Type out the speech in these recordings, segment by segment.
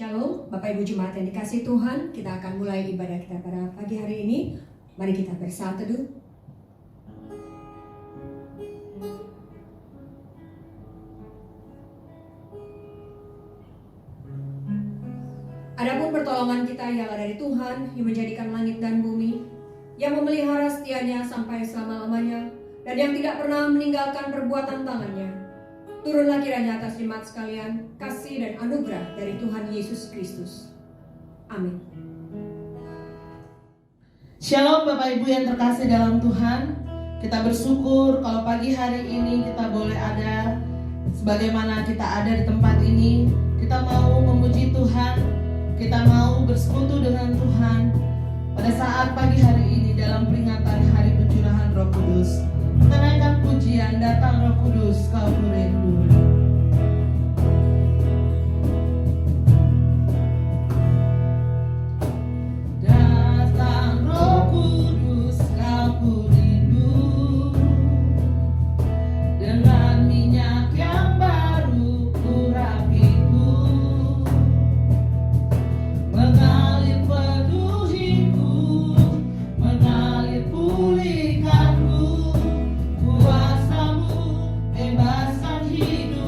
Shalom, Bapak Ibu Jemaat yang dikasihi Tuhan, kita akan mulai ibadah kita pada pagi hari ini. Mari kita bersatu teduh. Adapun pertolongan kita ialah dari Tuhan yang menjadikan langit dan bumi, yang memelihara setianya sampai selama-lamanya, dan yang tidak pernah meninggalkan perbuatan tangannya. Turunlah kiranya atas jemaat sekalian kasih dan anugerah dari Tuhan Yesus Kristus. Amin. Shalom Bapak Ibu yang terkasih dalam Tuhan. Kita bersyukur kalau pagi hari ini kita boleh ada sebagaimana kita ada di tempat ini. Kita mau memuji Tuhan, kita mau bersekutu dengan Tuhan pada saat pagi hari ini dalam peringatan Hari Pencurahan Roh Kudus. Kita naikkan pujian, datang Roh Kudus, kau rindu. Datang Roh Kudus, kau rindu. Dengan minyak yang baru urapiku, mengalir penuhiku, mengalir pulihkanku. Kuasamu bebaskan hidup.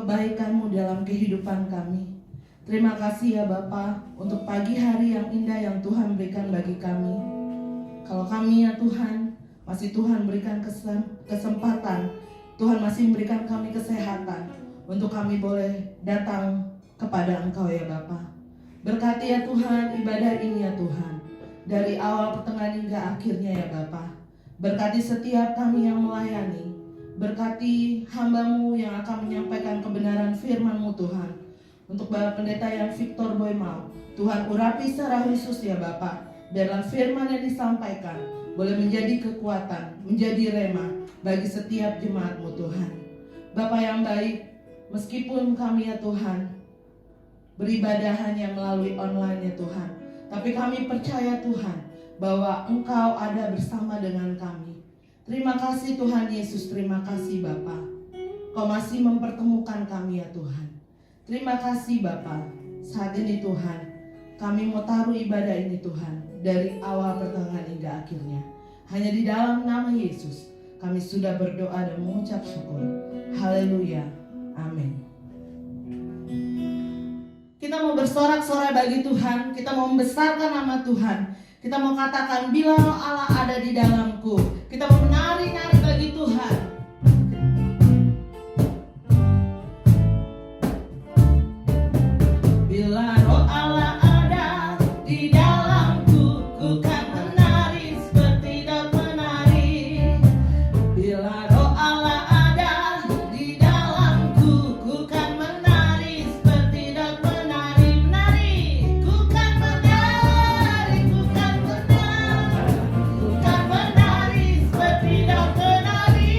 kebaikan-Mu dalam kehidupan kami. Terima kasih ya Bapa untuk pagi hari yang indah yang Tuhan berikan bagi kami. Kalau kami ya Tuhan, masih Tuhan berikan kesempatan, Tuhan masih memberikan kami kesehatan untuk kami boleh datang kepada Engkau ya Bapa. Berkati ya Tuhan ibadah ini ya Tuhan, dari awal pertengahan hingga akhirnya ya Bapa. Berkati setiap kami yang melayani, berkati hamba-Mu yang akan menyampaikan kebenaran firman-Mu Tuhan. Untuk Bapak Pendeta yang Victor Boymau, Tuhan urapi secara khusus ya Bapak, dalam firman yang disampaikan boleh menjadi kekuatan, menjadi rema bagi setiap jemaat-Mu Tuhan. Bapak yang baik, meskipun kami ya Tuhan beribadah hanya melalui online ya Tuhan, tapi kami percaya Tuhan bahwa Engkau ada bersama dengan kami. Terima kasih Tuhan Yesus, terima kasih Bapa. Kau masih mempertemukan kami ya Tuhan. Terima kasih Bapa. Saat ini Tuhan, kami mau taruh ibadah ini Tuhan, dari awal pertengahan hingga akhirnya. Hanya di dalam nama Yesus kami sudah berdoa dan mengucap syukur. Haleluya. Amin. Kita mau bersorak-sorai bagi Tuhan, kita mau membesarkan nama Tuhan. Kita mau katakan bila Roh Allah ada di dalamku. Kita mau menari-nari bagi Tuhan. Bila Roh Allah ada di dalamku, ku kan menari seperti Daud menari. Bila Roh Allah ada di dalamku, ku kan menari seperti Daud menari. Menari, ku kan menari, ku kan menari, ku kan menari seperti Daud menari.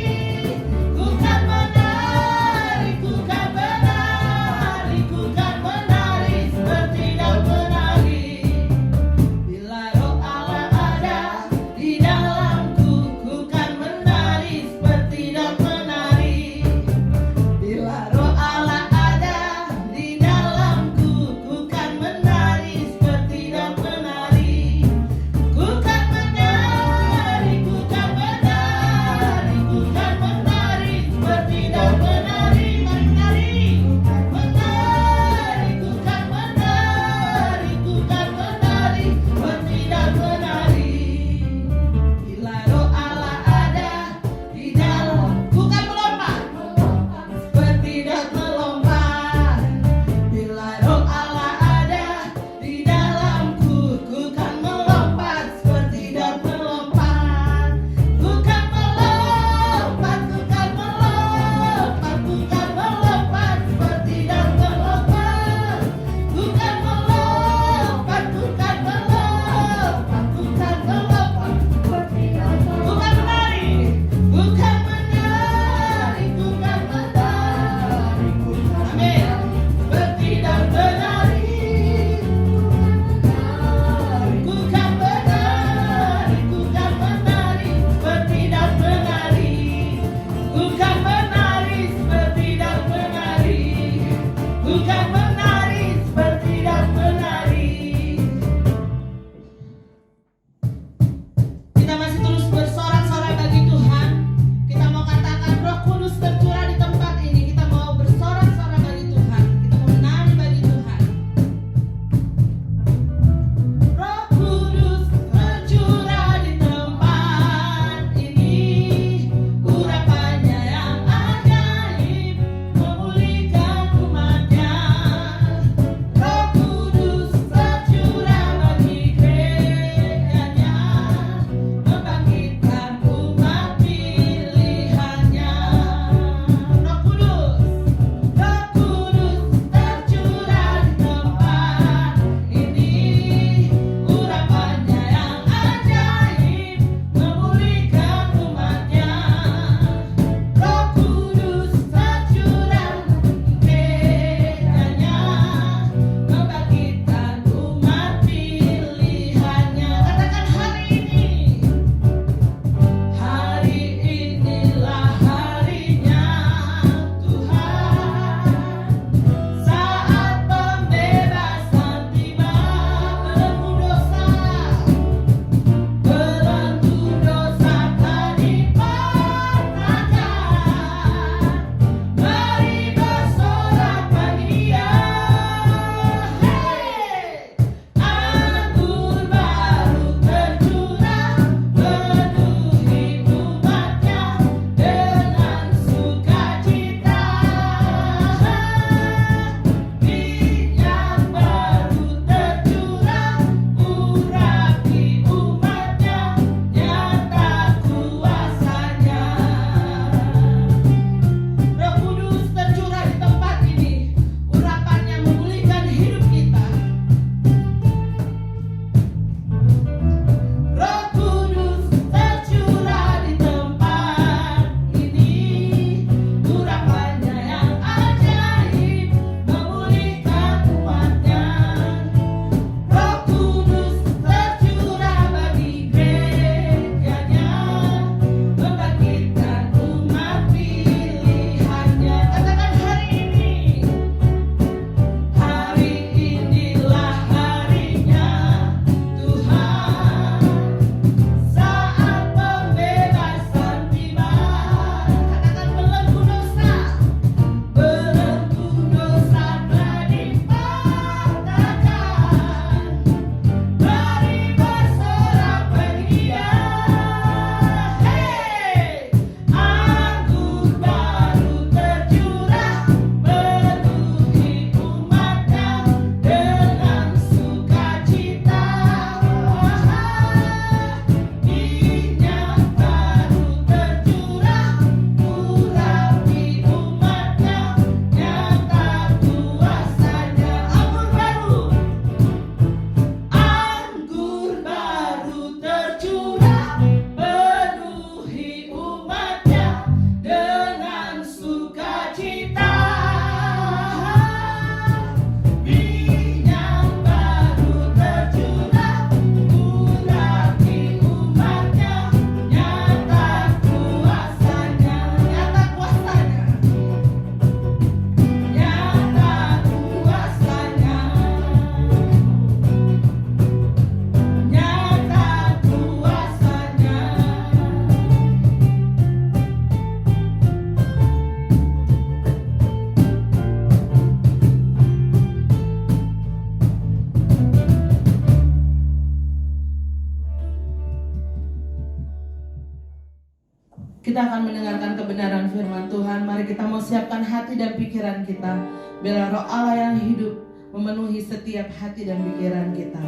kita akan mendengarkan kebenaran firman Tuhan. Mari kita mau siapkan hati dan pikiran kita. Biarlah roh Allah yang hidup memenuhi setiap hati dan pikiran kita.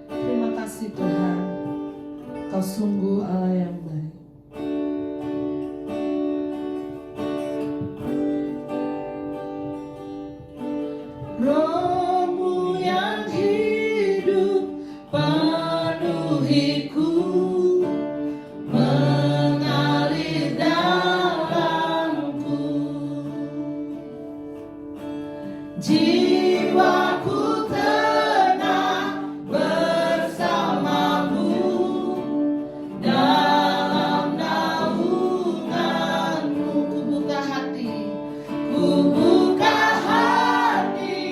Terima kasih Tuhan, Kau sungguh Allah yang baik. Roh-Mu yang hidup penuhiku, mengalir dalamku. Jiwaku tenang bersamamu, dalam naunganmu. Ku buka hati, ku buka hati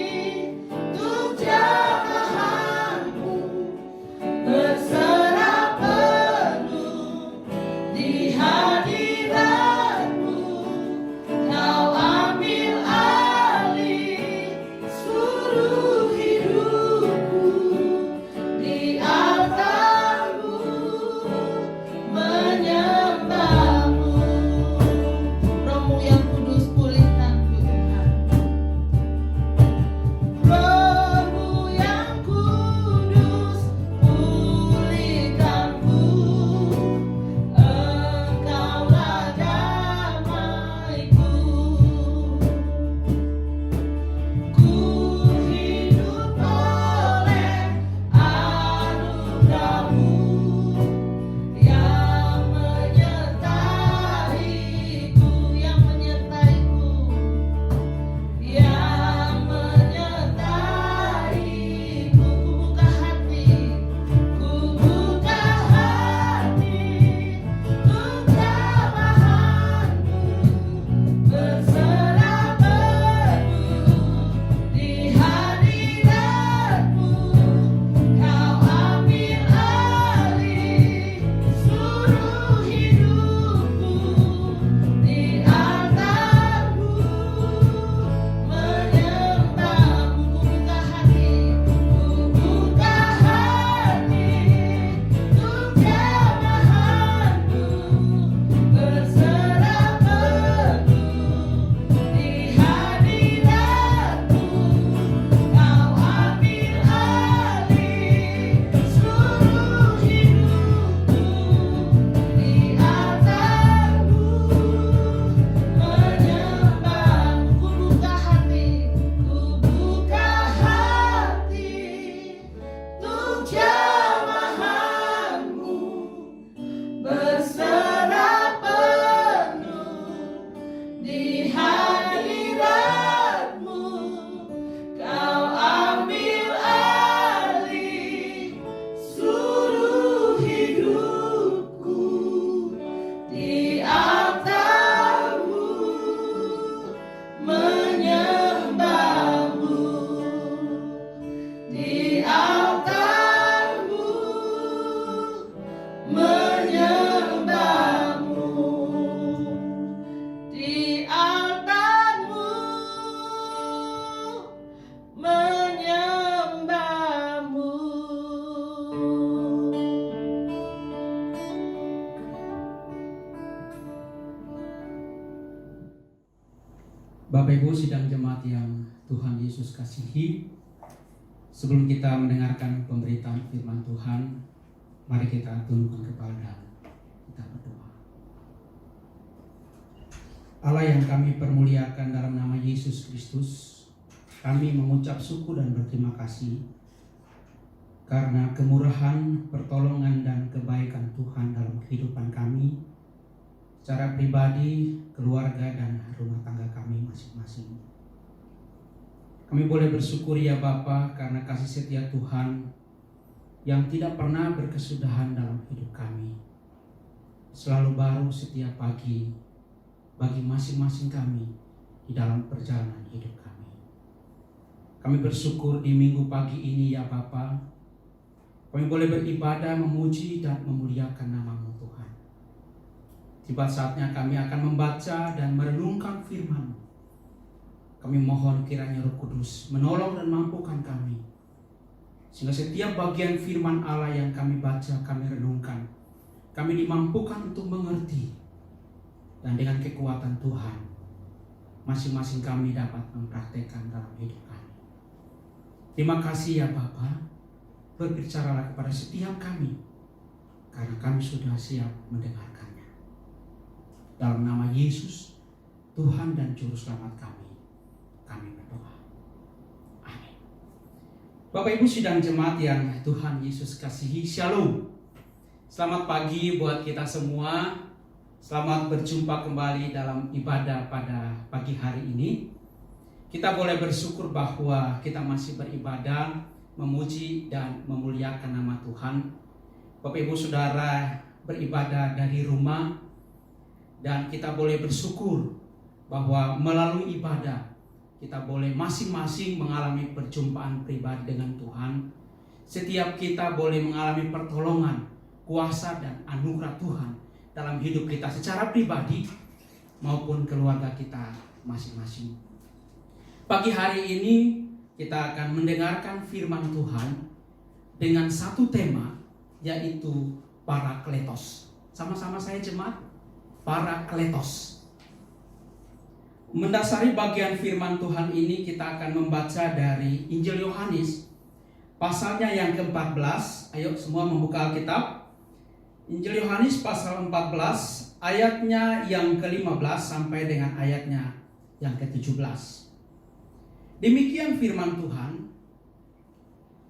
untuk jamahanmu, berserah penuh di hadiratmu. Kau ambil alih seluruh hidupku, di altarmu menyembahmu. Roh-Mu yang kudus pulihkanku Tuhan. Roh-Mu yang kudus pulihkanku, Engkaulah damaiku. Ku hidup oleh anugerah-Mu yang menyertaiku, yang menyertaiku, yang menyertaiku. Ku buka hati, ku buka hati untuk jamahanmu, berserah penuh di hadiratmu. Kau ambil alih seluruh hidupku, di altarmu menyembahmu. Ku buka hati, ku buka hati untuk jamahanmu, berserah penuh di hadiratmu. Kau ambil alih seluruh hidupku, di altarmu menyembahmu. Ku buka hati, ku buka hati untuk jamahanmu, berserah penuh di hadiratmu. Kau ambil alih seluruh hidupku, di altarmu menyembahmu, di altarmu menyembahmu, di altarmu menyembahmu. Bapak Ibu sidang jemaat yang Tuhan Yesus kasihi, sebelum kita mendengarkan pemberitaan firman Tuhan, mari kita tundukkan kepala dan kita berdoa. Allah yang kami permuliakan dalam nama Yesus Kristus, kami mengucap syukur dan berterima kasih karena kemurahan, pertolongan dan kebaikan Tuhan dalam kehidupan kami, secara pribadi, keluarga dan rumah tangga kami masing-masing. Kami boleh bersyukur ya Bapa karena kasih setia Tuhan yang tidak pernah berkesudahan dalam hidup kami. Selalu baru setiap pagi bagi masing-masing kami di dalam perjalanan hidup kami. Kami bersyukur di minggu pagi ini ya Bapa, kami boleh beribadah, memuji dan memuliakan nama-Mu Tuhan. Tiba saatnya kami akan membaca dan merenungkan firman-Mu. Kami mohon kiranya Roh Kudus menolong dan mampukan kami, sehingga setiap bagian firman Allah yang kami baca, kami renungkan, kami dimampukan untuk mengerti, dan dengan kekuatan Tuhan masing-masing kami dapat mempraktekkan dalam hidup kami. Terima kasih ya Bapa, berbicaralah kepada setiap kami, karena kami sudah siap mendengarkannya. Dalam nama Yesus, Tuhan dan Juru Selamat kami berdoa. Amin. Bapak Ibu sidang jemaat yang Tuhan Yesus kasihi, Shalom. Selamat pagi buat kita semua. Selamat berjumpa kembali dalam ibadah pada pagi hari ini. Kita boleh bersyukur bahwa kita masih beribadah, memuji dan memuliakan nama Tuhan. Bapak Ibu Saudara beribadah dari rumah, dan kita boleh bersyukur bahwa melalui ibadah kita boleh masing-masing mengalami perjumpaan pribadi dengan Tuhan. Setiap kita boleh mengalami pertolongan, kuasa dan anugerah Tuhan dalam hidup kita secara pribadi maupun keluarga kita masing-masing. Pagi hari ini kita akan mendengarkan firman Tuhan dengan satu tema, yaitu Parakletos. Sama-sama saya jemaat, Parakletos. Mendasari bagian firman Tuhan ini kita akan membaca dari Injil Yohanes pasalnya yang ke-14. Ayo semua membuka Alkitab. Injil Yohanes pasal 14 ayatnya yang ke-15 sampai dengan ayatnya yang ke-17. Demikian firman Tuhan,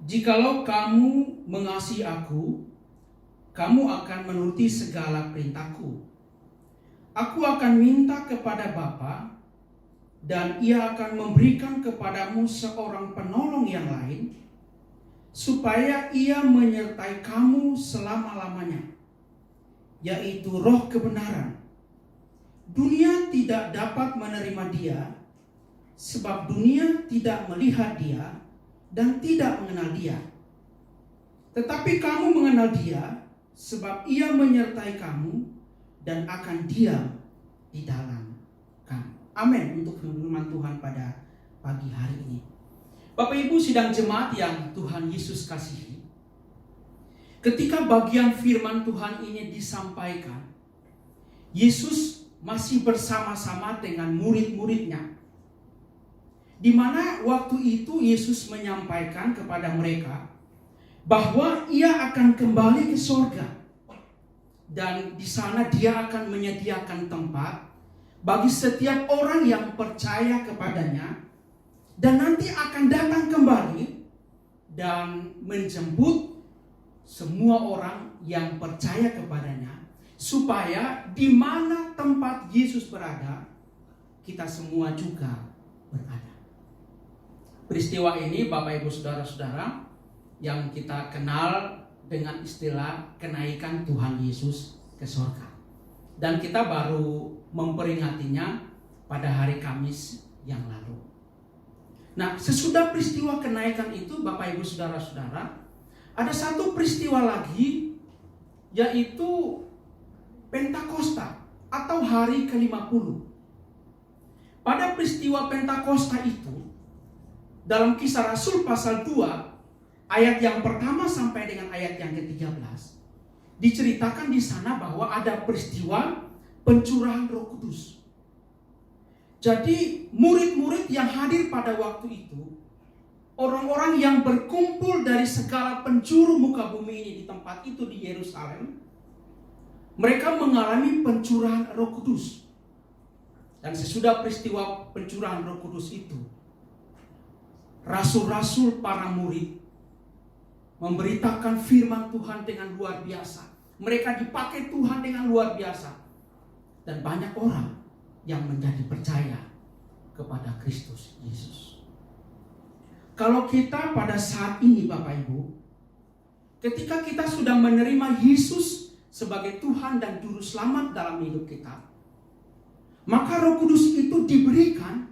"Jikalau kamu mengasihi aku, kamu akan menuruti segala perintahku. Aku akan minta kepada Bapa, dan Ia akan memberikan kepadamu seorang penolong yang lain, supaya Ia menyertai kamu selama-lamanya, yaitu Roh kebenaran. Dunia tidak dapat menerima Dia, sebab dunia tidak melihat Dia dan tidak mengenal Dia. Tetapi kamu mengenal Dia, sebab Ia menyertai kamu dan akan diam di dalam kamu." Amin untuk firman Tuhan pada pagi hari ini. Bapak Ibu sidang jemaat yang Tuhan Yesus kasihi, ketika bagian firman Tuhan ini disampaikan, Yesus masih bersama-sama dengan murid-muridnya, di mana waktu itu Yesus menyampaikan kepada mereka bahwa Ia akan kembali ke surga, dan di sana Dia akan menyediakan tempat bagi setiap orang yang percaya kepadanya, dan nanti akan datang kembali dan menjemput semua orang yang percaya kepadanya, supaya di mana tempat Yesus berada, kita semua juga berada. Peristiwa ini Bapak Ibu Saudara-saudara yang kita kenal dengan istilah kenaikan Tuhan Yesus ke surga. Dan kita baru memperingatinya pada hari Kamis yang lalu. Nah, sesudah peristiwa kenaikan itu Bapak Ibu Saudara-saudara, ada satu peristiwa lagi, yaitu Pentakosta atau hari ke-50. Pada peristiwa Pentakosta itu, dalam Kisah Rasul pasal 2 ayat yang pertama sampai dengan ayat yang ke-13, diceritakan di sana bahwa ada peristiwa pencurahan Roh Kudus. Jadi murid-murid yang hadir pada waktu itu, orang-orang yang berkumpul dari segala penjuru muka bumi ini di tempat itu di Yerusalem, mereka mengalami pencurahan Roh Kudus. Dan sesudah peristiwa pencurahan Roh Kudus itu, rasul-rasul para murid memberitakan firman Tuhan dengan luar biasa. Mereka dipakai Tuhan dengan luar biasa. Dan banyak orang yang menjadi percaya kepada Kristus Yesus. Kalau kita pada saat ini Bapak Ibu, ketika kita sudah menerima Yesus sebagai Tuhan dan Juru Selamat dalam hidup kita, maka Roh Kudus itu diberikan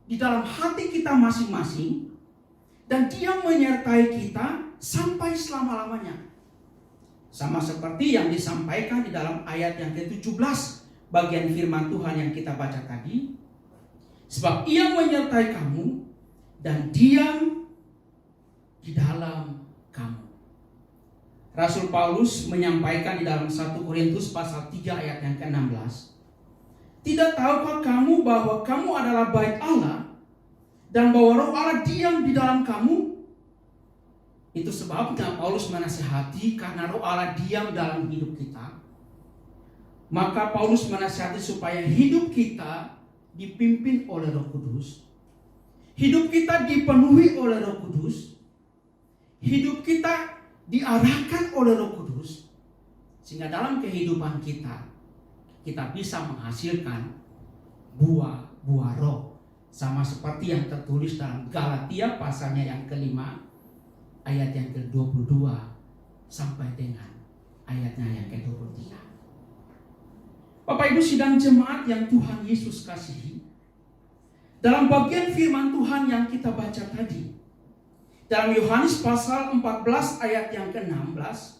di dalam hati kita masing-masing, dan Dia menyertai kita sampai selama-lamanya. Sama seperti yang disampaikan di dalam ayat yang ke-17 bagian firman Tuhan yang kita baca tadi. Sebab Ia menyertai kamu dan diam di dalam kamu. Rasul Paulus menyampaikan di dalam 1 Korintus pasal 3 ayat yang ke-16. Tidak tahukah kamu bahwa kamu adalah bait Allah dan bahwa Roh Allah diam di dalam kamu? Itu sebabnya Paulus menasihati karena Roh Allah diam dalam hidup kita. Maka Paulus menasihati supaya hidup kita dipimpin oleh Roh Kudus. Hidup kita dipenuhi oleh Roh Kudus. Hidup kita diarahkan oleh Roh Kudus, sehingga dalam kehidupan kita bisa menghasilkan buah roh, sama seperti yang tertulis dalam Galatia pasalnya yang ke-5 ayat yang ke-22 sampai dengan ayatnya yang ke-23. Bapak Ibu sidang jemaat yang Tuhan Yesus kasihi, dalam bagian firman Tuhan yang kita baca tadi, dalam Yohanes pasal 14 ayat yang ke-16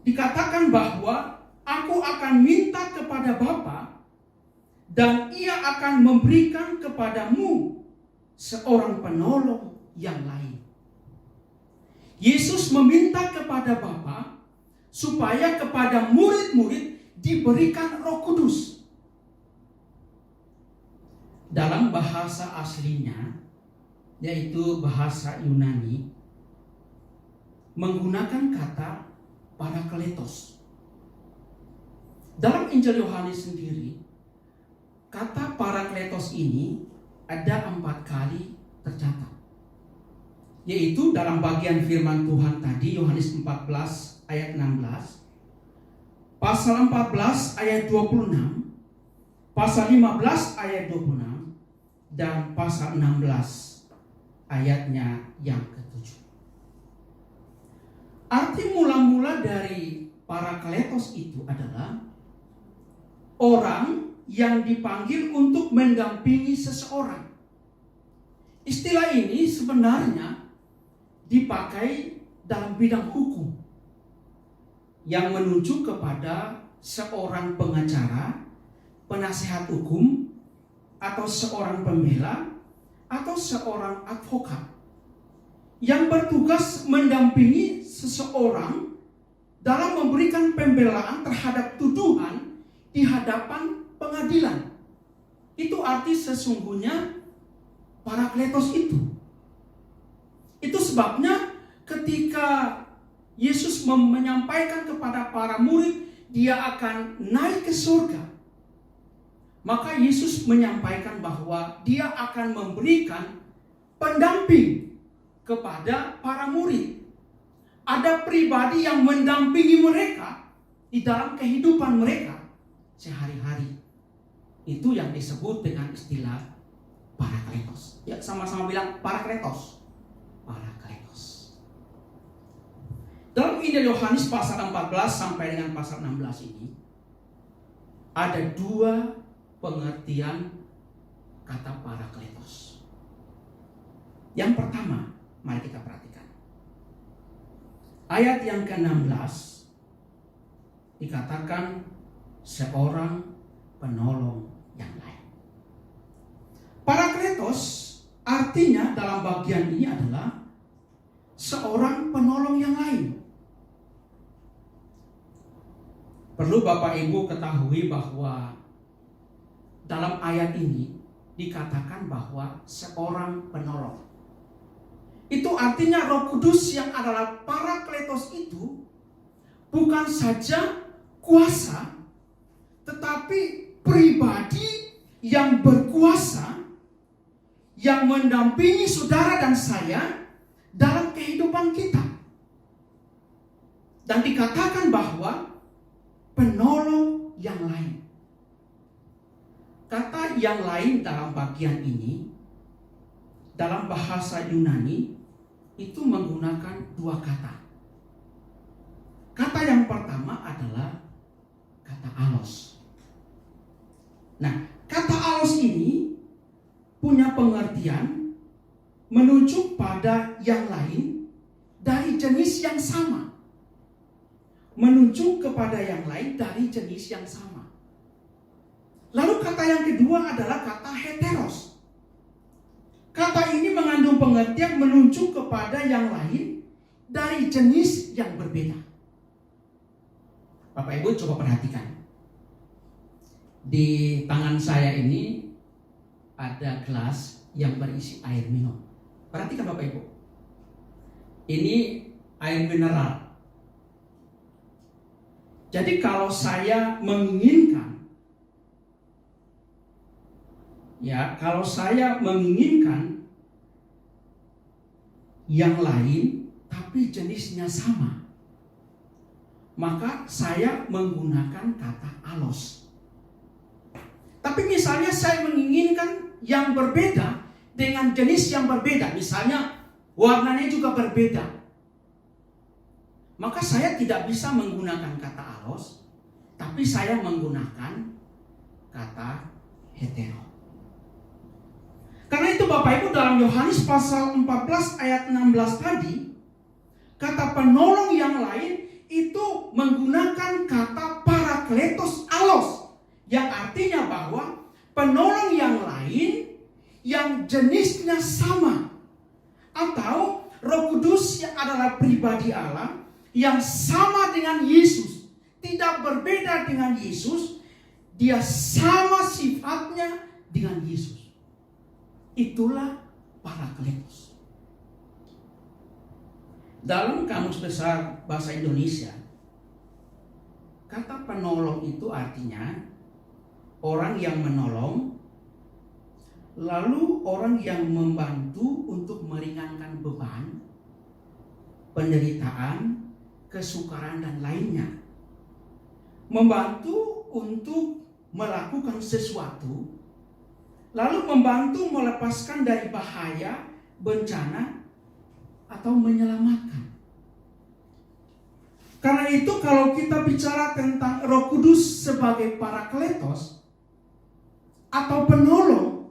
dikatakan bahwa aku akan minta kepada Bapa dan ia akan memberikan kepadamu seorang penolong yang lain. Yesus meminta kepada Bapa supaya kepada murid-murid diberikan Roh Kudus. Dalam bahasa aslinya, yaitu bahasa Yunani, menggunakan kata parakletos. Dalam Injil Yohanes sendiri, kata parakletos ini ada 4 kali tercatat, yaitu dalam bagian firman Tuhan tadi, Yohanes 14 ayat 16, pasal 14 ayat 26, pasal 15 ayat 26, dan pasal 16 ayatnya yang ke-7. Arti mula-mula dari parakletos itu adalah orang yang dipanggil untuk mendampingi seseorang. Istilah ini sebenarnya dipakai dalam bidang hukum yang menunjuk kepada seorang pengacara, penasihat hukum, atau seorang pembela, atau seorang advokat yang bertugas mendampingi seseorang dalam memberikan pembelaan terhadap tuduhan di hadapan pengadilan. Itu arti sesungguhnya parakletos itu. Itu sebabnya ketika Yesus menyampaikan kepada para murid dia akan naik ke surga, maka Yesus menyampaikan bahwa dia akan memberikan pendamping kepada para murid. Ada pribadi yang mendampingi mereka di dalam kehidupan mereka sehari-hari. Itu yang disebut dengan istilah parakletos. Ya, sama-sama bilang parakletos. Parakletos. Dalam Injil Yohanes pasal 14 sampai dengan pasal 16 ini ada 2 pengertian kata parakletos. Yang pertama, mari kita perhatikan. Ayat yang ke-16 dikatakan seorang penolong yang lain. Parakletos artinya dalam bagian ini adalah seorang penolong yang lain. Perlu Bapak Ibu ketahui bahwa dalam ayat ini dikatakan bahwa seorang penolong. Itu artinya Roh Kudus yang adalah parakletos itu bukan saja kuasa, tetapi pribadi yang berkuasa yang mendampingi saudara dan saya dalam kehidupan kita. Dan dikatakan bahwa penolong yang lain. Kata yang lain dalam bagian ini, dalam bahasa Yunani, itu menggunakan 2 kata. Kata yang pertama adalah kata alos. Nah, kata alos ini punya pengertian menunjuk pada yang lain dari jenis yang sama. Menunjuk kepada yang lain dari jenis yang sama. Lalu kata yang kedua adalah kata heteros. Kata ini mengandung pengertian menunjuk kepada yang lain dari jenis yang berbeda. Bapak Ibu coba perhatikan. Di tangan saya ini ada gelas yang berisi air minum. Perhatikan Bapak Ibu. Ini air mineral. Jadi kalau saya menginginkan, yang lain tapi jenisnya sama, maka saya menggunakan kata alos. Tapi misalnya saya menginginkan yang berbeda dengan jenis yang berbeda, misalnya warnanya juga berbeda, maka saya tidak bisa menggunakan kata alos, tapi saya menggunakan kata hetero. Karena itu Bapak Ibu, dalam Yohanes pasal 14 ayat 16 tadi, kata penolong yang lain itu menggunakan kata parakletos alos, yang artinya bahwa penolong yang lain yang jenisnya sama, atau Roh Kudus yang adalah pribadi Allah yang sama dengan Yesus, tidak berbeda dengan Yesus, dia sama sifatnya dengan Yesus. Itulah parakletos. Dalam Kamus Besar Bahasa Indonesia, kata penolong itu artinya orang yang menolong, lalu orang yang membantu untuk meringankan beban, penderitaan, kesukaran dan lainnya. Membantu untuk melakukan sesuatu, lalu membantu melepaskan dari bahaya, bencana, atau menyelamatkan. Karena itu kalau kita bicara tentang Roh Kudus sebagai parakletos atau penolong,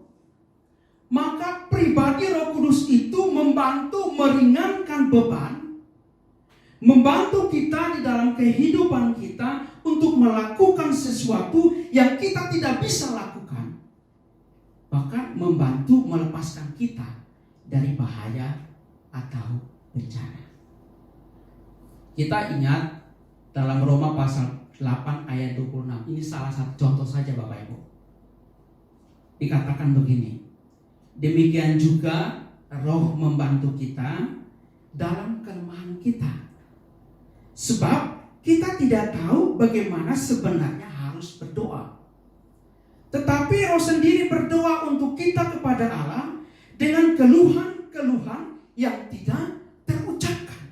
maka pribadi Roh Kudus itu membantu meringankan beban, membantu kita di dalam kehidupan kita untuk melakukan sesuatu yang kita tidak bisa lakukan, bahkan membantu melepaskan kita dari bahaya atau bencana. Kita ingat dalam Roma pasal 8 ayat 26, ini salah satu contoh saja Bapak Ibu. Dikatakan begini, demikian juga Roh membantu kita dalam kelemahan kita. Sebab kita tidak tahu bagaimana sebenarnya harus berdoa. Tetapi Roh sendiri berdoa untuk kita kepada Allah dengan keluhan-keluhan yang tidak terucapkan.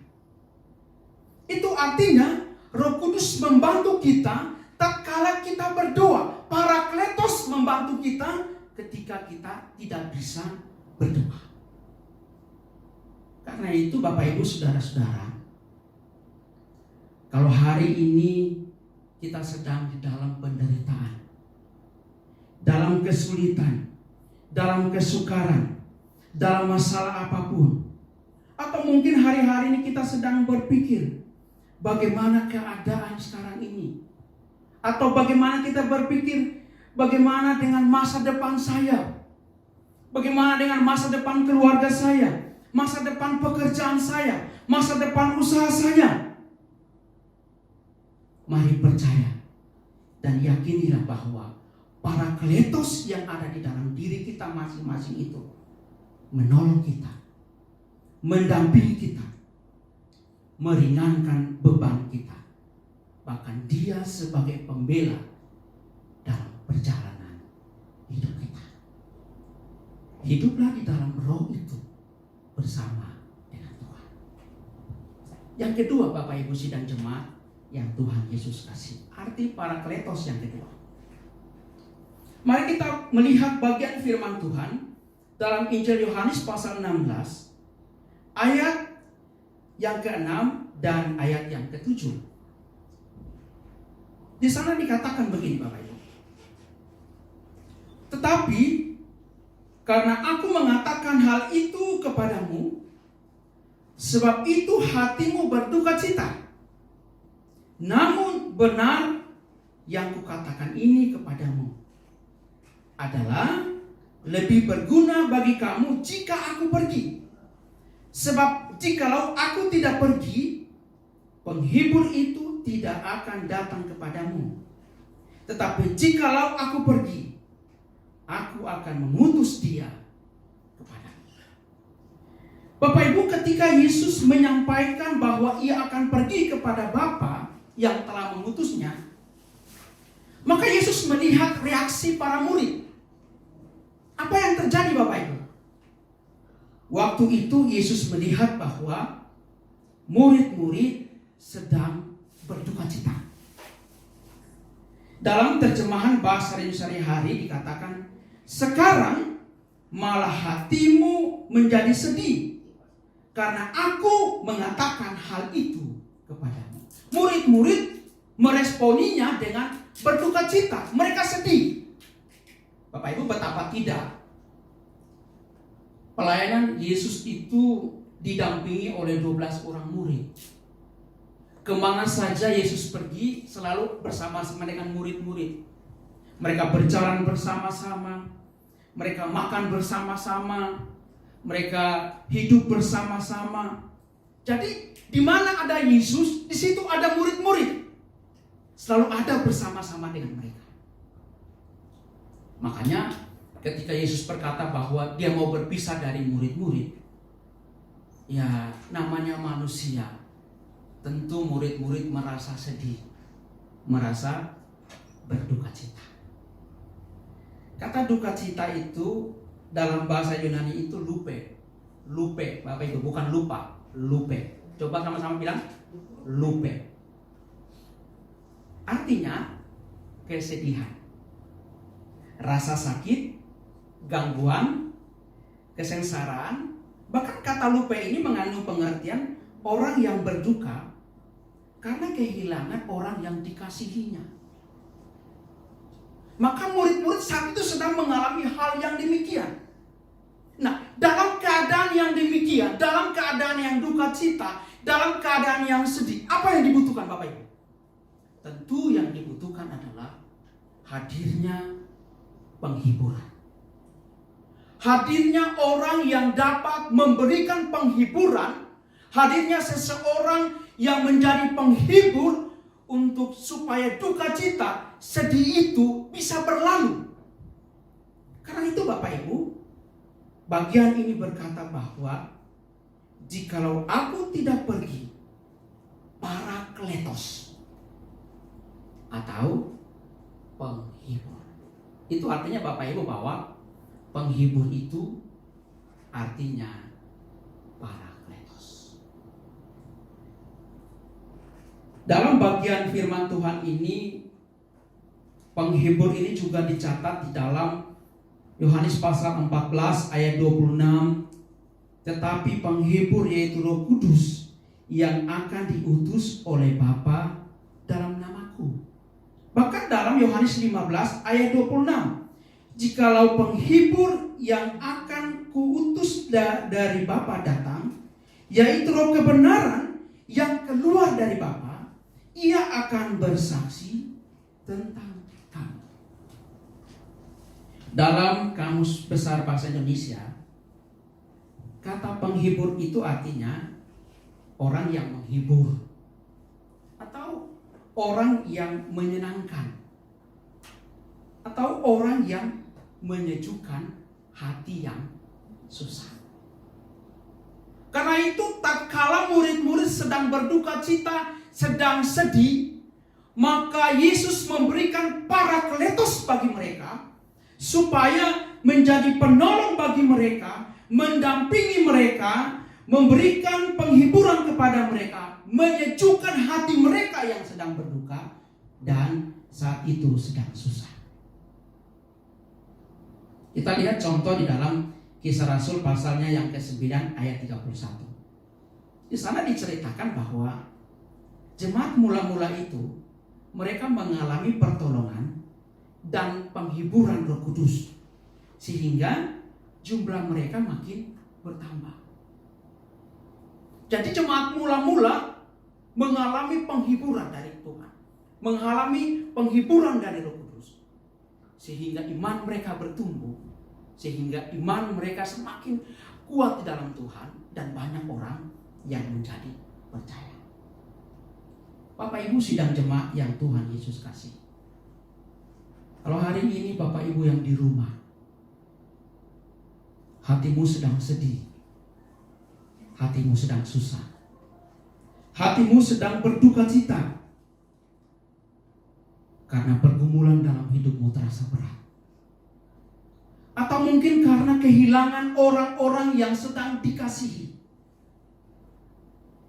Itu artinya Roh Kudus membantu kita tatkala kita berdoa. Parakletos membantu kita ketika kita tidak bisa berdoa. Karena itu Bapak Ibu saudara-saudara, kalau hari ini kita sedang di dalam penderitaan, dalam kesulitan, dalam kesukaran, dalam masalah apapun, atau mungkin hari-hari ini kita sedang berpikir bagaimana keadaan sekarang ini, atau bagaimana kita berpikir bagaimana dengan masa depan saya, bagaimana dengan masa depan keluarga saya, masa depan pekerjaan saya, masa depan usaha saya. Mari percaya dan yakinilah bahwa parakletos yang ada di dalam diri kita masing-masing itu menolong kita, mendampingi kita, meringankan beban kita. Bahkan dia sebagai pembela dalam perjalanan hidup kita. Hiduplah di dalam Roh itu bersama dengan Tuhan. Yang kedua Bapak Ibu sidang jemaat yang Tuhan Yesus kasih, arti parakletos yang kedua. Mari kita melihat bagian firman Tuhan dalam Injil Yohanes pasal 16 ayat yang ke-6 dan ayat yang ke-7. Di sana dikatakan begini Bapak Ibu. Tetapi karena aku mengatakan hal itu kepadamu, sebab itu hatimu berduka cita. Namun benar yang kukatakan ini kepadamu adalah lebih berguna bagi kamu jika aku pergi. Sebab jikalau aku tidak pergi, penghibur itu tidak akan datang kepadamu. Tetapi jikalau aku pergi, aku akan mengutus dia kepadamu. Bapak Ibu, ketika Yesus menyampaikan bahwa ia akan pergi kepada Bapa yang telah mengutusnya, maka Yesus melihat reaksi para murid. Apa yang terjadi Bapak Ibu? Waktu itu Yesus melihat bahwa murid-murid sedang berduka cita. Dalam terjemahan bahasa Indonesia sehari-hari dikatakan, sekarang malah hatimu menjadi sedih karena aku mengatakan hal itu kepadamu. Murid-murid meresponinya dengan berduka cita. Mereka sedih. Bapak Ibu, betapa tidak pelayanan Yesus itu didampingi oleh 12 orang murid. Kemana saja Yesus pergi selalu bersama-sama dengan murid-murid. Mereka berjalan bersama-sama, mereka makan bersama-sama, mereka hidup bersama-sama. Jadi di mana ada Yesus, di situ ada murid-murid. Selalu ada bersama-sama dengan mereka. Makanya ketika Yesus berkata bahwa dia mau berpisah dari murid-murid, ya namanya manusia, tentu murid-murid merasa sedih, merasa berduka cita. Kata duka cita itu dalam bahasa Yunani itu lupe. Lupe, Bapak Ibu, bukan lupa, lupe. Coba sama-sama bilang lupe. Artinya kesedihan, rasa sakit, gangguan, kesengsaraan. Bahkan kata lupe ini mengandung pengertian orang yang berduka karena kehilangan orang yang dikasihinya. Maka murid-murid saat itu sedang mengalami hal yang demikian. Nah, dalam keadaan yang demikian, dalam keadaan yang duka cita, dalam keadaan yang sedih, apa yang dibutuhkan Bapak Ibu? Tentu yang dibutuhkan adalah hadirnya penghiburan. Hadirnya orang yang dapat memberikan penghiburan, hadirnya seseorang yang menjadi penghibur untuk supaya duka cita, sedih itu bisa berlalu. Karena itu Bapak Ibu, bagian ini berkata bahwa jikalau aku tidak pergi, Parakletos atau penghibur. Itu artinya Bapak Ibu bahwa penghibur itu artinya Parakletos. Dalam bagian firman Tuhan ini, penghibur ini juga dicatat di dalam Yohanes pasal 14 ayat 26. Tetapi penghibur yaitu Roh Kudus yang akan diutus oleh Bapa dalam namaku. Bahkan dalam Yohanes 15 ayat 26. Jikalau penghibur yang akan kuutus dari Bapa datang, yaitu Roh kebenaran yang keluar dari Bapa, ia akan bersaksi tentang kamu. Dalam Kamus Besar Bahasa Indonesia, kata penghibur itu artinya orang yang menghibur atau orang yang menyenangkan atau orang yang menyejukkan hati yang susah. Karena itu tatkala murid-murid sedang berduka cita, sedang sedih, maka Yesus memberikan Parakletos bagi mereka supaya menjadi penolong bagi mereka, mendampingi mereka, memberikan penghiburan kepada mereka, menyejukkan hati mereka yang sedang berduka dan saat itu sedang susah. Kita lihat contoh di dalam Kisah Rasul pasalnya yang ke-9 ayat 31. Di sana diceritakan bahwa jemaat mula-mula itu mereka mengalami pertolongan dan penghiburan Roh Kudus sehingga jumlah mereka makin bertambah. Jadi jemaat mula-mula mengalami penghiburan dari Tuhan, mengalami penghiburan dari Roh Kudus sehingga iman mereka bertumbuh, sehingga iman mereka semakin kuat di dalam Tuhan, dan banyak orang yang menjadi percaya. Bapak Ibu sidang jemaat yang Tuhan Yesus kasih. Kalau hari ini Bapak Ibu yang di rumah, hatimu sedang sedih, hatimu sedang susah, hatimu sedang berduka cita, karena pergumulan dalam hidupmu terasa berat. Atau mungkin karena kehilangan orang-orang yang sedang dikasihi.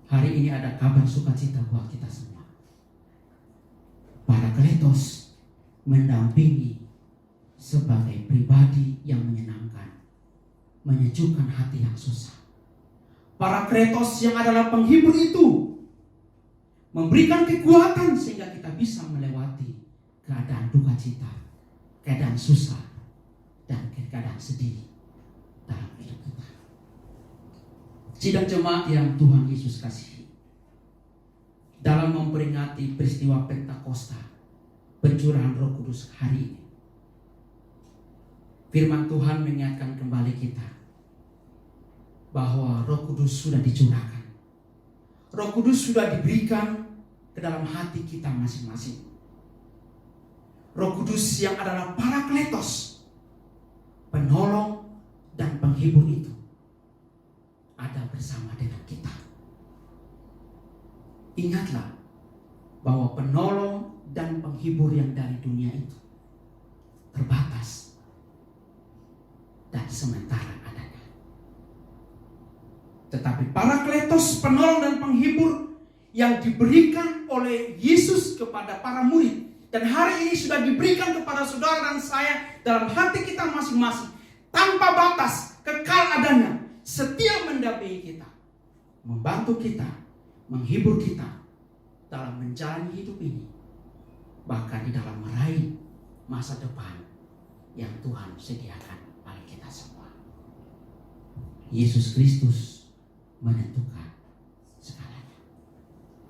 Hari ini ada kabar sukacita buat kita semua. Parakletos mendampingi sebagai pribadi yang menyenangkan, menyejukkan hati yang susah. Parakletos yang adalah penghibur itu memberikan kekuatan sehingga kita bisa melewati keadaan duka cita, keadaan susah, dan keadaan sedih dalam hidup kita. Sidang jemaat yang Tuhan Yesus kasihi, dalam memperingati peristiwa Pentakosta, pencurahan Roh Kudus hari ini, firman Tuhan mengingatkan kembali kita bahwa Roh Kudus sudah dicurahkan. Roh Kudus sudah diberikan ke dalam hati kita masing-masing. Roh Kudus yang adalah Parakletos, penolong dan penghibur itu, ada bersama dengan kita. Ingatlah bahwa penolong dan penghibur yang dari dunia itu terbatas dan sementara adanya. Tetapi Parakletos, penolong dan penghibur yang diberikan oleh Yesus kepada para murid, dan hari ini sudah diberikan kepada saudara dan saya dalam hati kita masing-masing, tanpa batas, kekal adanya, setia mendampingi kita, membantu kita, menghibur kita dalam menjalani hidup ini, bahkan di dalam meraih masa depan yang Tuhan sediakan bagi kita semua. Yesus Kristus menentukan segalanya.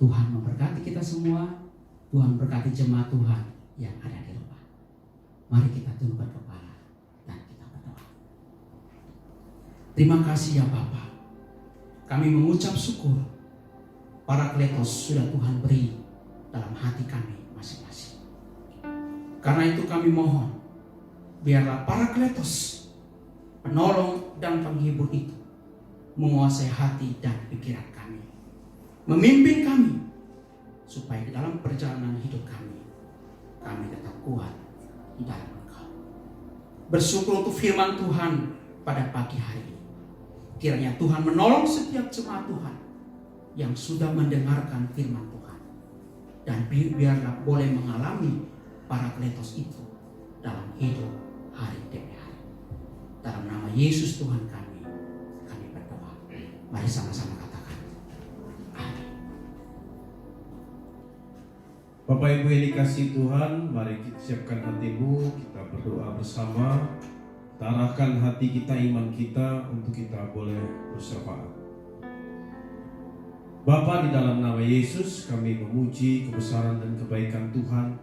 Tuhan memberkati kita semua. Tuhan berkati jemaat Tuhan yang ada di rumah. Mari kita tundukkan kepala dan kita berdoa. Terima kasih ya Bapa. Kami mengucap syukur Parakletos sudah Tuhan beri dalam hati kami masing-masing. Karena itu kami mohon, biarlah Parakletos, penolong dan penghibur itu, menguasai hati dan pikiran kami, memimpin kami, supaya di dalam perjalanan hidup kami tetap kuat di dalam Engkau. Bersyukur untuk firman Tuhan pada pagi hari ini. Kiranya Tuhan menolong setiap jemaat Tuhan yang sudah mendengarkan firman Tuhan, dan biarlah boleh mengalami Parakletos itu dalam hidup hari demi hari. Dalam nama Yesus Tuhan kami berdoa. Mari sama-sama katakan amin. Bapak Ibu yang dikasihi Tuhan, mari kita siapkan hatimu, kita berdoa bersama. Kita arahkan hati kita, iman kita, untuk kita boleh bersyafaat. Bapa, di dalam nama Yesus kami memuji kebesaran dan kebaikan Tuhan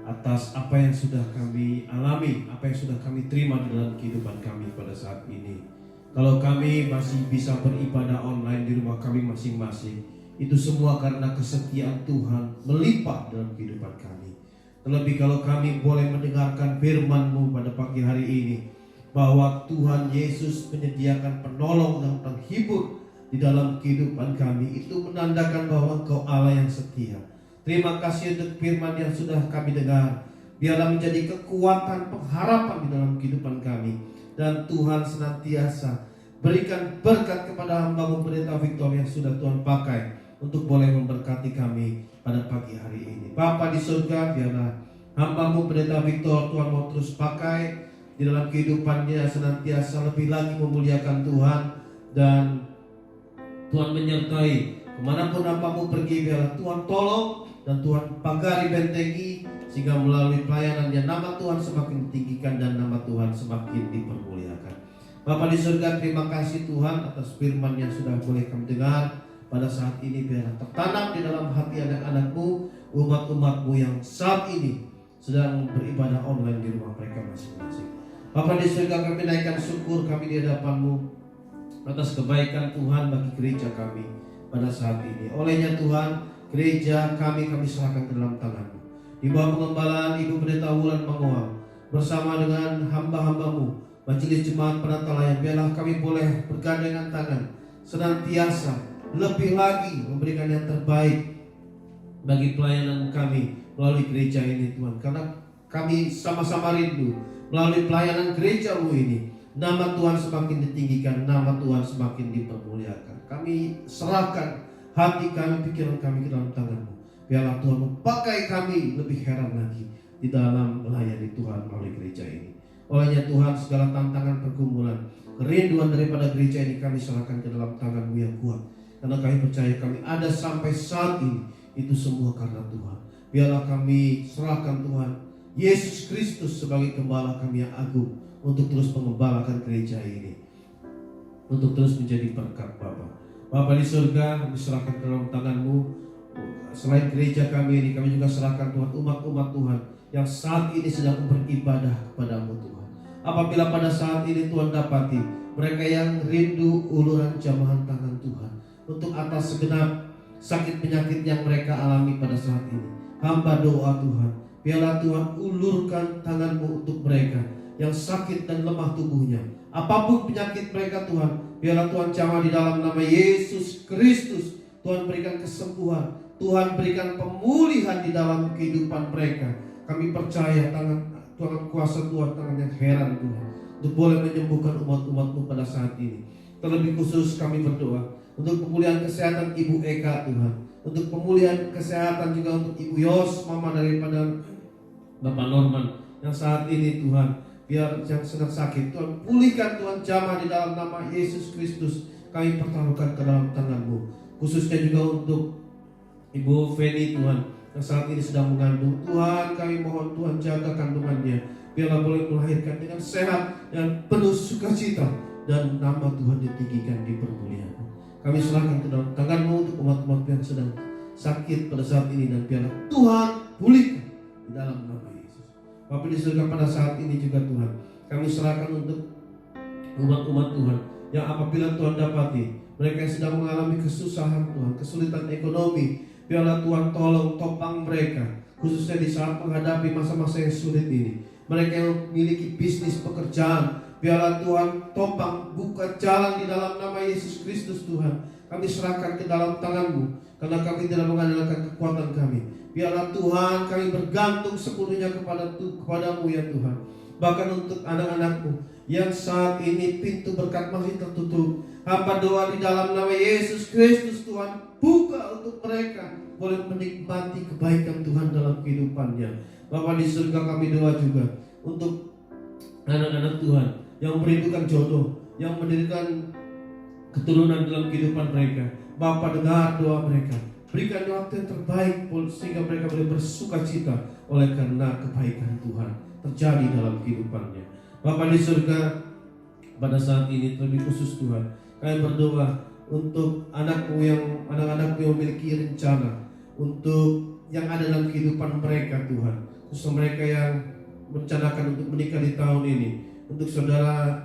atas apa yang sudah kami alami, apa yang sudah kami terima di dalam kehidupan kami pada saat ini. Kalau kami masih bisa beribadah online di rumah kami masing-masing, itu semua karena kesetiaan Tuhan melimpah dalam kehidupan kami. Terlebih kalau kami boleh mendengarkan firman-Mu pada pagi hari ini, bahwa Tuhan Yesus menyediakan penolong dan penghibur di dalam kehidupan kami, itu menandakan bahwa Engkau Allah yang setia. Terima kasih untuk firman yang sudah kami dengar. Biarlah menjadi kekuatan pengharapan di dalam kehidupan kami. Dan Tuhan senantiasa berikan berkat kepada hamba-Mu Pendeta Victor yang sudah Tuhan pakai untuk boleh memberkati kami pada pagi hari ini. Bapa di surga, biarlah hamba-Mu Pendeta Victor Tuhan mau terus pakai di dalam kehidupannya, senantiasa lebih lagi memuliakan Tuhan, dan Tuhan menyertai kemanapun hamba-Mu pergi. Biarlah Tuhan tolong dan Tuhan pagari bentengi, sehingga melalui pelayanannya nama Tuhan semakin ditinggikan dan nama Tuhan semakin dipermuliakan. Bapa di surga, terima kasih Tuhan atas firman yang sudah boleh kami dengar pada saat ini. Biarlah tertanam di dalam hati anak-anak-Mu, umat-umat-Mu yang saat ini sedang beribadah online di rumah mereka masing-masing. Bapa di surga, kami naikkan syukur kami di hadapan-Mu atas kebaikan Tuhan bagi gereja kami pada saat ini. Olehnya Tuhan, gereja kami serahkan ke dalam tangan-Mu. Di bawah pengembalaan Ibu Pendeta Wulan Mangoal, bersama dengan hamba-hamba-Mu, Majelis Jemaat Penata, biarlah kami boleh bergandengan tangan, senantiasa lebih lagi memberikan yang terbaik bagi pelayanan kami melalui gereja ini Tuhan. Karena kami sama-sama rindu melalui pelayanan gereja-Mu ini, nama Tuhan semakin ditinggikan, nama Tuhan semakin dipermuliakan. Kami serahkan hati kami, pikiran kami ke dalam tangan-Mu. Biarlah Tuhan memakai kami lebih heran lagi di dalam melayani Tuhan melalui gereja ini. Olehnya Tuhan, segala tantangan pergumulan, kerinduan daripada gereja ini kami serahkan ke dalam tangan-Mu yang kuat. Karena kami percaya kami ada sampai saat ini, itu semua karena Tuhan. Biarlah kami serahkan Tuhan Yesus Kristus sebagai gembala kami yang agung, untuk terus mengembalakan gereja ini, untuk terus menjadi berkat Bapa. Bapa di surga, kami serahkan ke dalam tangan-Mu. Selain gereja kami ini, kami juga serahkan Tuhan umat-umat Tuhan yang saat ini sedang beribadah kepada-Mu Tuhan. Apabila pada saat ini Tuhan dapati mereka yang rindu uluran jamahan tangan Tuhan untuk atas segenap sakit penyakit yang mereka alami pada saat ini, hamba doa Tuhan, biarlah Tuhan ulurkan tangan-Mu untuk mereka yang sakit dan lemah tubuhnya. Apapun penyakit mereka Tuhan, biarlah Tuhan jamah di dalam nama Yesus Kristus. Tuhan berikan kesembuhan, Tuhan berikan pemulihan di dalam kehidupan mereka. Kami percaya tangan kuasa Tuhan, tangan yang heran Tuhan, untuk boleh menyembuhkan umat-umat-Mu pada saat ini. Terlebih khusus kami berdoa untuk pemulihan kesehatan Ibu Eka Tuhan, untuk pemulihan kesehatan juga untuk Ibu Yos, mama daripada Bapak Norman yang saat ini Tuhan, biar yang sedang sakit Tuhan pulihkan, Tuhan jamah di dalam nama Yesus Kristus. Kami pertaruhkan ke dalam tangan-Mu, khususnya juga untuk Ibu Feni Tuhan yang saat ini sedang mengandung. Tuhan, kami mohon Tuhan jaga kandungannya, biarlah boleh melahirkan dengan sehat dan penuh sukacita, dan nama Tuhan ditinggikan, dipermuliakan. Kami serahkan ke dalam tangan-Mu untuk umat-umat yang sedang sakit pada saat ini, dan biarlah Tuhan pulihkan di dalam nama Yesus. Bapa di surga, pada saat ini juga Tuhan, kami serahkan untuk umat-umat Tuhan yang apabila Tuhan dapati mereka yang sedang mengalami kesusahan Tuhan, kesulitan ekonomi, biarlah Tuhan tolong topang mereka, khususnya di saat menghadapi masa-masa yang sulit ini. Mereka yang memiliki bisnis, pekerjaan, biarlah Tuhan topang, buka jalan di dalam nama Yesus Kristus Tuhan. Kami serahkan ke dalam tangan-Mu, karena kami tidak mengandalkan kekuatan kami. Biarlah Tuhan kami bergantung sepenuhnya kepada-Mu ya Tuhan. Bahkan untuk anak-anak-Mu yang saat ini pintu berkat masih tertutup, hamba doa di dalam nama Yesus Kristus Tuhan, buka untuk mereka boleh menikmati kebaikan Tuhan dalam kehidupannya. Bapa di surga, kami doa juga untuk anak-anak Tuhan yang merindukan jodoh, yang mendirikan keturunan dalam kehidupan mereka. Bapa, dengar doa mereka, berikan waktu yang terbaik sehingga mereka boleh bersukacita oleh karena kebaikan Tuhan terjadi dalam kehidupannya. Bapa di surga, pada saat ini terlebih khusus Tuhan, kami berdoa untuk anak-Mu yang memiliki rencana untuk yang ada dalam kehidupan mereka Tuhan, khusus mereka yang merencanakan untuk menikah di tahun ini, untuk saudara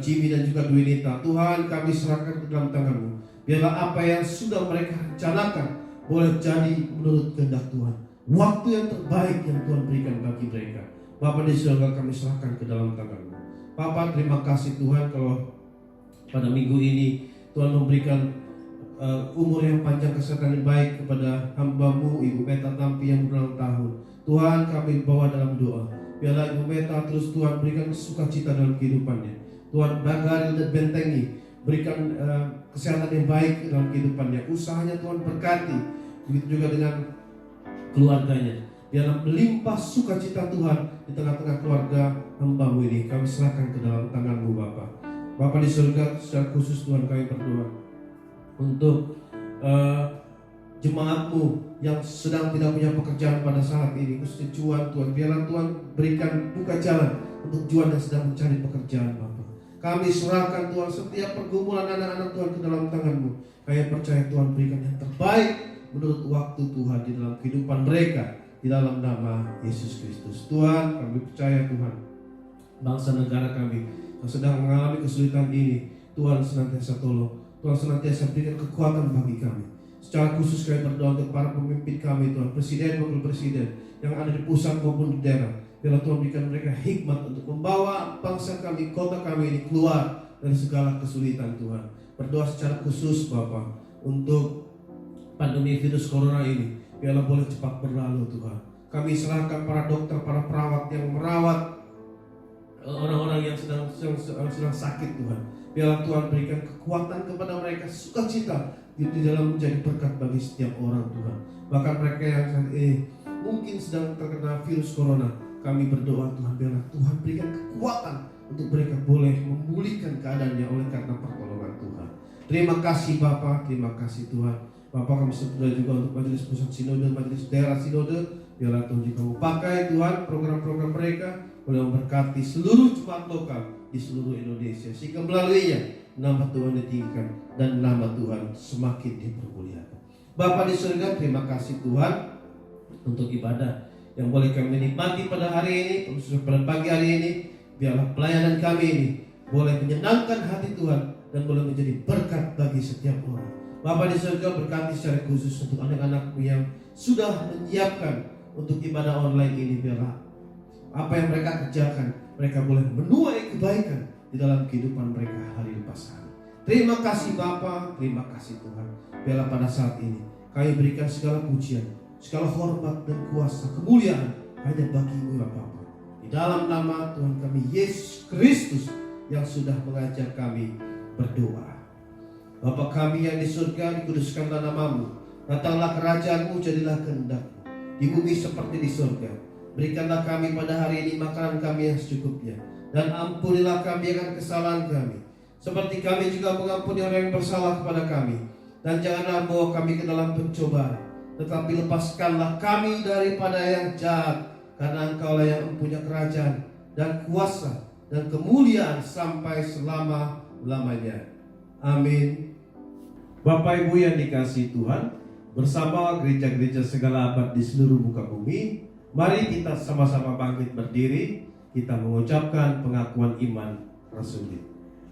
Jimmy dan juga Dwinita. Tuhan, kami serahkan ke dalam tangan-Mu. Biarlah apa yang sudah mereka rencanakan boleh jadi menurut kehendak Tuhan, waktu yang terbaik yang Tuhan berikan bagi mereka. Bapa di surga, kami serahkan ke dalam tangan-Mu. Bapa, terima kasih Tuhan kalau pada minggu ini Tuhan memberikan umur yang panjang, kesehatan yang baik kepada hamba-Mu Ibu Meta Tampi yang berulang tahun. Tuhan, kami bawa dalam doa, biarlah Ibu Meta terus Tuhan berikan sukacita dalam kehidupannya. Tuhan bagari dan bentengi, berikan kesehatan yang baik dalam kehidupannya. Usahanya Tuhan berkati, begitu juga dengan keluarganya. Biarlah melimpah sukacita Tuhan di tengah-tengah keluarga hamba-Mu ini. Kami serahkan ke dalam tangan-Mu Bapa. Bapa di surga, secara khusus Tuhan kami berdoa untuk jemaat-Mu yang sedang tidak punya pekerjaan pada saat ini, khususnya Juan Tuhan. Biarlah Tuhan berikan buka jalan untuk Juan yang sedang mencari pekerjaan Bapa. Kami serahkan Tuhan setiap pergumulan anak-anak Tuhan ke dalam tangan-Mu. Kami percaya Tuhan berikan yang terbaik menurut waktu Tuhan di dalam kehidupan mereka, di dalam nama Yesus Kristus. Tuhan, kami percaya Tuhan, bangsa negara kami yang sedang mengalami kesulitan ini, Tuhan senantiasa tolong, Tuhan senantiasa berikan kekuatan bagi kami. Secara khusus kami berdoa untuk para pemimpin kami Tuhan, presiden, wakil presiden yang ada di pusat maupun di daerah. Biarlah Tuhan berikan mereka hikmat untuk membawa bangsa kami, kota kami ini keluar dari segala kesulitan Tuhan. Berdoa secara khusus Bapa untuk pandemi virus corona ini, biarlah boleh cepat berlalu Tuhan. Kami serahkan para dokter, para perawat yang merawat orang-orang yang sedang sakit Tuhan. Biarlah Tuhan berikan kekuatan kepada mereka, sukacita di dalam menjadi berkat bagi setiap orang Tuhan. Bahkan mereka yang saat ini mungkin sedang terkena virus corona, kami berdoa Tuhan, biarlah Tuhan berikan kekuatan untuk mereka boleh memulihkan keadaannya oleh karena pertolongan Tuhan. Terima kasih Bapa, terima kasih Tuhan. Bapak kami sudah juga untuk majelis pusat sinode, majelis daerah sinode. Biarlah Tuhan juga pakai Tuhan program-program mereka, boleh memberkati seluruh jemaat lokal di seluruh Indonesia, sehingga melaluinya nama Tuhan ditinggikan dan nama Tuhan semakin dipermuliakan. Bapa di surga, terima kasih Tuhan untuk ibadah yang boleh kami nikmati pada hari ini, khususnya pada pagi hari ini. Biarlah pelayanan kami ini boleh menyenangkan hati Tuhan dan boleh menjadi berkat bagi setiap orang. Bapa di surga, berkati secara khusus untuk anak-anakmu yang sudah menyiapkan untuk ibadah online ini. Biarlah apa yang mereka kerjakan, mereka boleh menuai kebaikan di dalam kehidupan mereka hari lepas hari. Terima kasih Bapa, terima kasih Tuhan. Biarlah pada saat ini kami berikan segala pujian, segala hormat dan kuasa, kemuliaan hanya bagi-Mu ya Bapa. Di dalam nama Tuhan kami Yesus Kristus yang sudah mengajar kami berdoa. Bapa kami yang di surga, dikuduskanlah nama-Mu. Datanglah kerajaan-Mu, jadilah kehendak-Mu di bumi seperti di surga. Berikanlah kami pada hari ini makanan kami yang secukupnya, dan ampunilah kami akan kesalahan kami, seperti kami juga mengampuni orang yang bersalah kepada kami. Dan janganlah bawa kami ke dalam pencobaan, tetapi lepaskanlah kami daripada yang jahat, karena Engkau-lah yang mempunyai kerajaan dan kuasa dan kemuliaan sampai selama-lamanya. Amin. Bapak Ibu yang dikasihi Tuhan, bersama gereja-gereja segala abad di seluruh muka bumi, mari kita sama-sama bangkit berdiri. Kita mengucapkan pengakuan iman rasuli.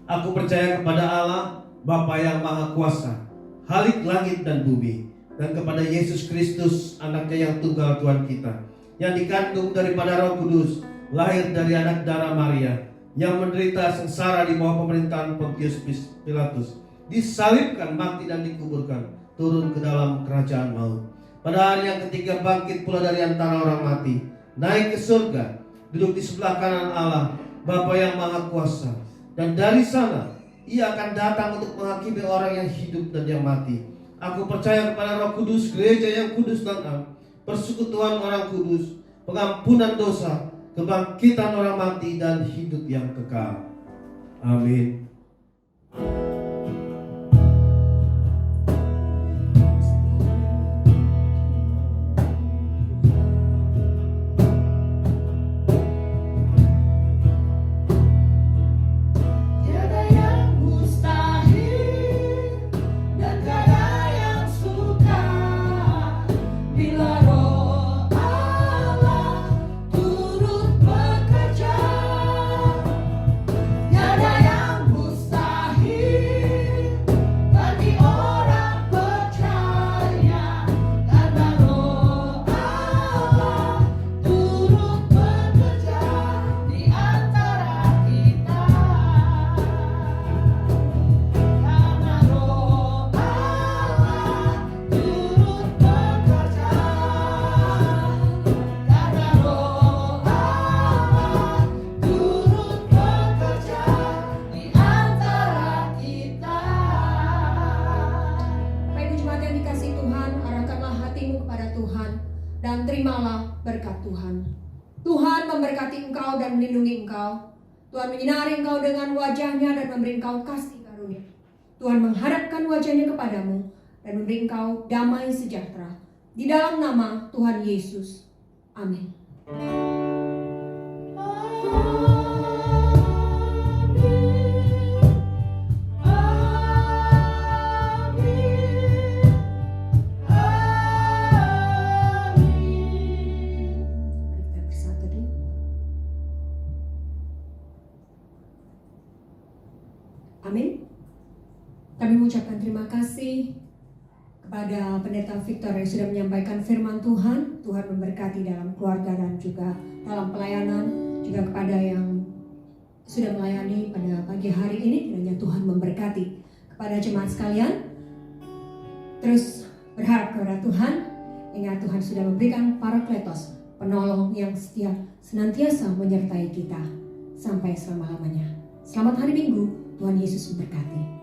Aku percaya kepada Allah, Bapa yang Maha Kuasa, Khalik langit dan bumi, dan kepada Yesus Kristus, anaknya yang tunggal Tuhan kita, yang dikandung daripada Roh Kudus, lahir dari anak darah Maria, yang menderita sengsara di bawah pemerintahan Pontius Pilatus, disalibkan, mati dan dikuburkan, turun ke dalam kerajaan maut. Pada hari yang ketiga bangkit pula dari antara orang mati, naik ke surga, duduk di sebelah kanan Allah, Bapa yang Maha Kuasa. Dan dari sana Ia akan datang untuk menghakimi orang yang hidup dan yang mati. Aku percaya kepada Roh Kudus, gereja yang kudus dan am, persekutuan orang kudus, pengampunan dosa, kebangkitan orang mati, dan hidup yang kekal. Amin. dan terimalah berkat Tuhan. Tuhan memberkati engkau dan melindungi engkau. Tuhan menyinari engkau dengan wajah-Nya dan memberi engkau kasih karunia. Tuhan menghadapkan wajah-Nya kepadamu dan memberi engkau damai sejahtera. Di dalam nama Tuhan Yesus. Amin. Amin. mengucapkan terima kasih kepada Pendeta Victor yang sudah menyampaikan firman Tuhan. Tuhan memberkati dalam keluarga dan juga dalam pelayanan, juga kepada yang sudah melayani pada pagi hari ini. Kiranya Tuhan memberkati kepada jemaat sekalian. Terus berharap kepada Tuhan. Ingat, Tuhan sudah memberikan Parakletos, penolong yang setia, senantiasa menyertai kita sampai selama-lamanya. Selamat hari Minggu, Tuhan Yesus memberkati.